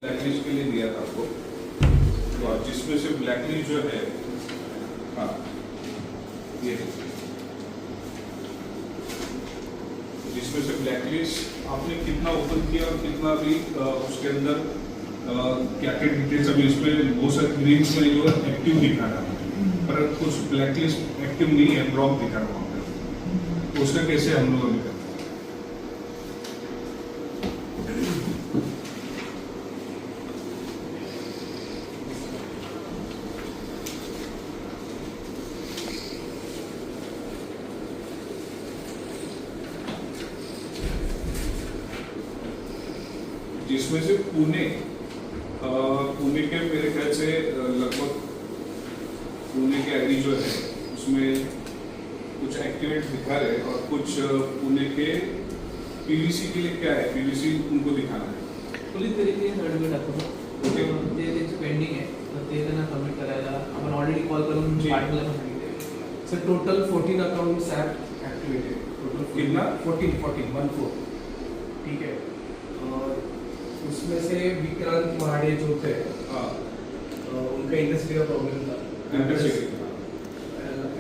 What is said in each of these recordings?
Blacklist के लिए दिया था आपको, तो जिसमें से ब्लैकलिस्ट जो है, हाँ ये जिसमें से ब्लैकलिस्ट आपने कितना ओपन किया और कितना भी उसके अंदर क्या क्या डिटेल्स अभी इसमें बहुत सारे ग्रीन्स में जो एक्टिव दिखा रहा है, पर कुछ ब्लैकलिस्ट एक्टिव नहीं है, ब्लॉक दिखा रहा है वहाँ पे। तो उसका कैसे हम लोग निकलते हैं? जिसमें से पुणे के मेरे ख्याल से लगभग पुणे के आईडी जो है उसमें कुछ एक्टिवेट दिखा रहे और कुछ पुणे के पीवीसी के लिए क्या है, पीवीसी उनको दिखाना है. पोलीस तरीके नडवे टाकतो ओके. ते त्यांचं पेंडिंग आहे तर ते त्यांना सबमिट करायला आपण ऑलरेडी कॉल करून पाठवला पण सांगितले. Sir total 14 accounts are activated. Total कितना? 14 ठीक है. और उसमें से विक्रांत महाड़े जो थे, उनका इंटरसिटी का प्रॉब्लम था. इंटरसिटी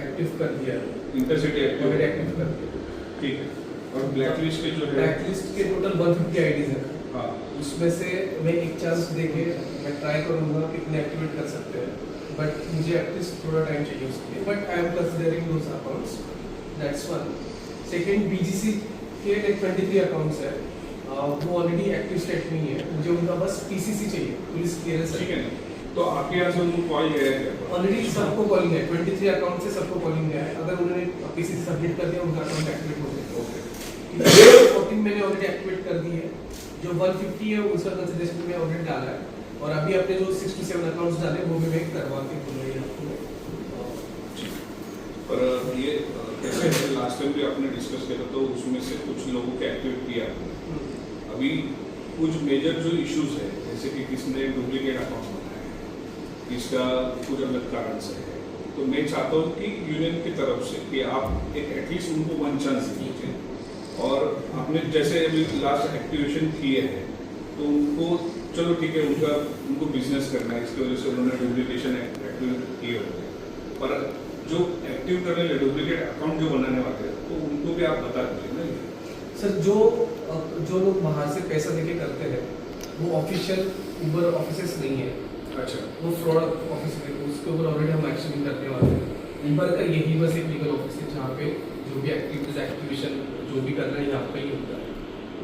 एक्टिव कर दिया, इंटरसिटी एक्टिव कर दिया. ठीक है. और ब्लैकलिस्ट के जो है, ब्लैकलिस्ट के टोटल 150 आईडीज हैं. हाँ, उसमें से मैं एक चांस देके मैं ट्राई करूंगा कितने एक्टिवेट कर सकते हैं, बट मुझे एटलीस्ट थोड़ा टाइम चाहिए उसके लिए. But I am considering those accounts. That's one. Second, BGC के 23 अकाउंट्स है, वो ऑलरेडी एक्टिव स्टेट में ही है. मुझे उनका बस पीसीसी चाहिए, पुलिस क्लियरेंस. ठीक है. तो आपके यहाँ से उनको कॉल गया है? ऑलरेडी सबको कॉलिंग है. 23 अकाउंट से सबको कॉलिंग है. अगर उन्होंने पीसीसी सबमिट कर दिया उनका अकाउंट एक्टिवेट हो जाएगा. ओके. 14 मैंने ऑलरेडी एक्टिवेट कर दी है. जो 150 है उसका कंसिडरेशन में ऑलरेडी डाला है. और अभी अपने जो 67 अकाउंट्स डाले वो भी मैं करवा के बोलूँगा आपको. पर ये कैसे लास्ट टाइम भी आपने डिस्कस किया था, तो उसमें से कुछ लोगों को एक्टिवेट किया. अभी कुछ मेजर जो इश्यूज है, जैसे कि किसने डुप्लीकेट अकाउंट बनाया है, इसका कुछ अलग कारण से है, तो मैं चाहता हूँ कि यूनियन की तरफ से कि आप एक एटलीस्ट उनको वन चांस दीजिए. और आपने जैसे अभी लास्ट एक्टिवेशन किए हैं तो उनको चलो ठीक है, उनको बिजनेस करना है, इसकी वजह से उन्होंने डुप्लीकेशन एक्टिव किए होते हैं. पर जो एक्टिव करने लिए डुप्लीकेट अकाउंट जो बनाने वाले हैं तो उनको भी आप बता दीजिए ना. सर जो लोग बाहर से पैसा देके करते हैं वो ऑफिशियल उबर ऑफिसेस नहीं है. अच्छा. वो फ्रॉड ऑफिस है, उसके ऊपर ऑलरेडी हम एक्शन करने वाले हैं. उबर का यही बस एक लीगल ऑफिस है जहाँ पे जो भी एक्टिवेशन जो भी करना है यहाँ पे ही होता है.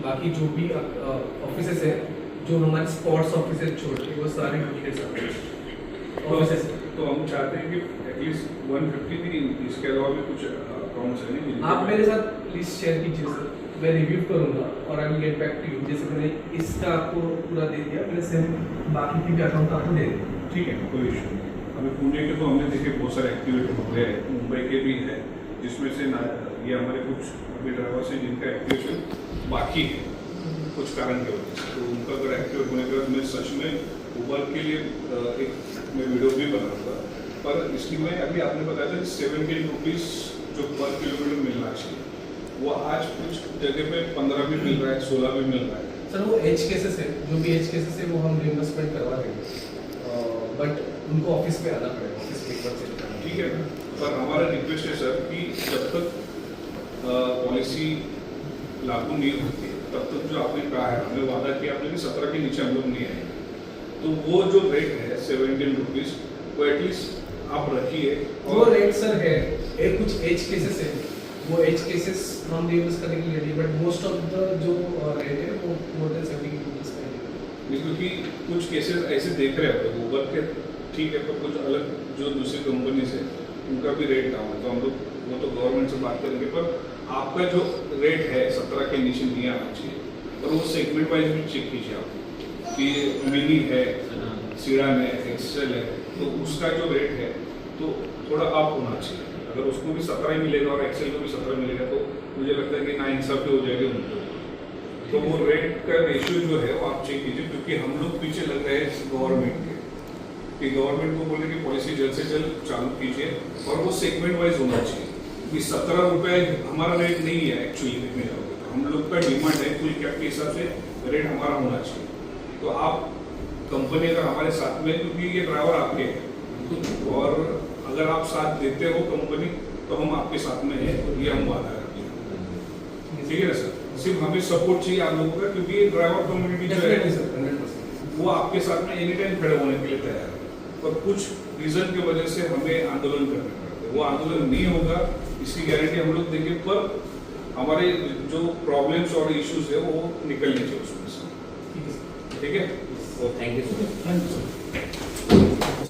बाकी जो भी ऑफिसेस है जो हमारे स्पॉट्स ऑफिस छोड़ के वो सारे डुप्लीकेट ऑफिसेस. तो हम चाहते हैं कि एटलीस्ट 150 भी, इसके अलावा भी कुछ अकाउंट्स है नहीं. आप मेरे साथ लिस्ट शेयर कीजिए सर, मैं रिव्यू करूंगा और I will get back to you. जैसे मैंने इसका आपको पूरा दे दिया, मैंने सेम बाकी के भी अकाउंट आपको दे दिया. ठीक है, कोई इशू नहीं. अभी पुणे के तो हमने देखे बहुत सारे एक्टिवेट हो गए, मुंबई के भी है, जिसमें से ना ये हमारे कुछ अभी ड्राइवर्स हैं जिनका एक्टिवेशन बाकी है कुछ कारण की वजह से. तो उनका अगर एक्टिवेट होने के बाद मैं सच में उबर के लिए एक मैं वीडियो भी बनाऊंगा. पर इसकी मैं अभी आपने बताया था 17 रुपीज़ जो पर किलोमीटर मिलना चाहिए, वो आज कुछ जगह पे 15 भी मिल रहा है, 16 भी मिल रहा है. सर वो एज केसेस है, जो भी एज केसेस है वो हम रिइंबर्समेंट करवा देंगे, बट उनको ऑफिस में आना पड़ेगा, ऑफिस में एक बार चेक करना. ठीक है ना. पर हमारा रिक्वेस्ट है सर कि जब तक पॉलिसी लागू नहीं होती तब तक जो आपने कहा है, हमने वादा किया आपने कि 17 के नीचे हम लोग नहीं आएंगे, तो वो जो रेट है 17 रुपीज़ वो एटलीस्ट आप रखिए. वो रेट सर है, एक कुछ एज केसेस है, वो एज केसेस हम रिइंबर्स करने के लिए ready, but most of the जो रेट है वो मोर देन 70 रुपीस का है. क्योंकि कुछ केसेस ऐसे देख रहे होते हैं ऊबर के, ठीक है, पर कुछ अलग जो दूसरी कंपनीज है उनका भी रेट डाउन है, तो हम लोग वो तो गवर्नमेंट से बात करेंगे. पर आपका जो रेट है 17 के नीचे नहीं आना चाहिए. और वो सेगमेंट वाइज भी चेक कीजिए आप कि मिनी है, सीडान है, एक्सेल है, तो उसका जो रेट है तो थोड़ा अप होना चाहिए. अगर उसको भी 17 ही मिलेगा और एक्सेल को भी 17 मिलेगा तो मुझे लगता है कि ना इंसाफी हो जाएगी उनको. तो वो रेट का रेशियो जो है वो आप चेक कीजिए, क्योंकि हम लोग पीछे लग रहे हैं गवर्नमेंट के कि गवर्नमेंट को बोले कि पॉलिसी जल्द से जल्द चालू कीजिए और वो सेगमेंट वाइज होना चाहिए. कि 17 रुपये हमारा रेट नहीं है एक्चुअली में जाओगे तो हम लोग का डिमांड है फुल कैब के हिसाब से रेट हमारा होना चाहिए. तो आप कंपनी अगर हमारे साथ में, क्योंकि ये ड्राइवर आपके हैं और अगर आप साथ देते हो कंपनी तो हम आपके साथ में हैं, ये हम वादा करते हैं। ठीक है ना सर, सिर्फ हमें सपोर्ट चाहिए आप लोगों का, क्योंकि ये ड्राइवर कम्युनिटी जो है डेफिनेटली सर, 100%। वो आपके साथ में एनी टाइम खड़े होने के लिए तैयार है, पर कुछ रीजन की वजह से हमें आंदोलन करने पड़ते हैं। वो आंदोलन नहीं होगा इसकी गारंटी हम लोग देंगे, पर हमारे जो प्रॉब्लम्स और इश्यूज है वो निकलने चाहिए उसमें से। ठीक है सर। ठीक है, thank you so much. Thank you sir.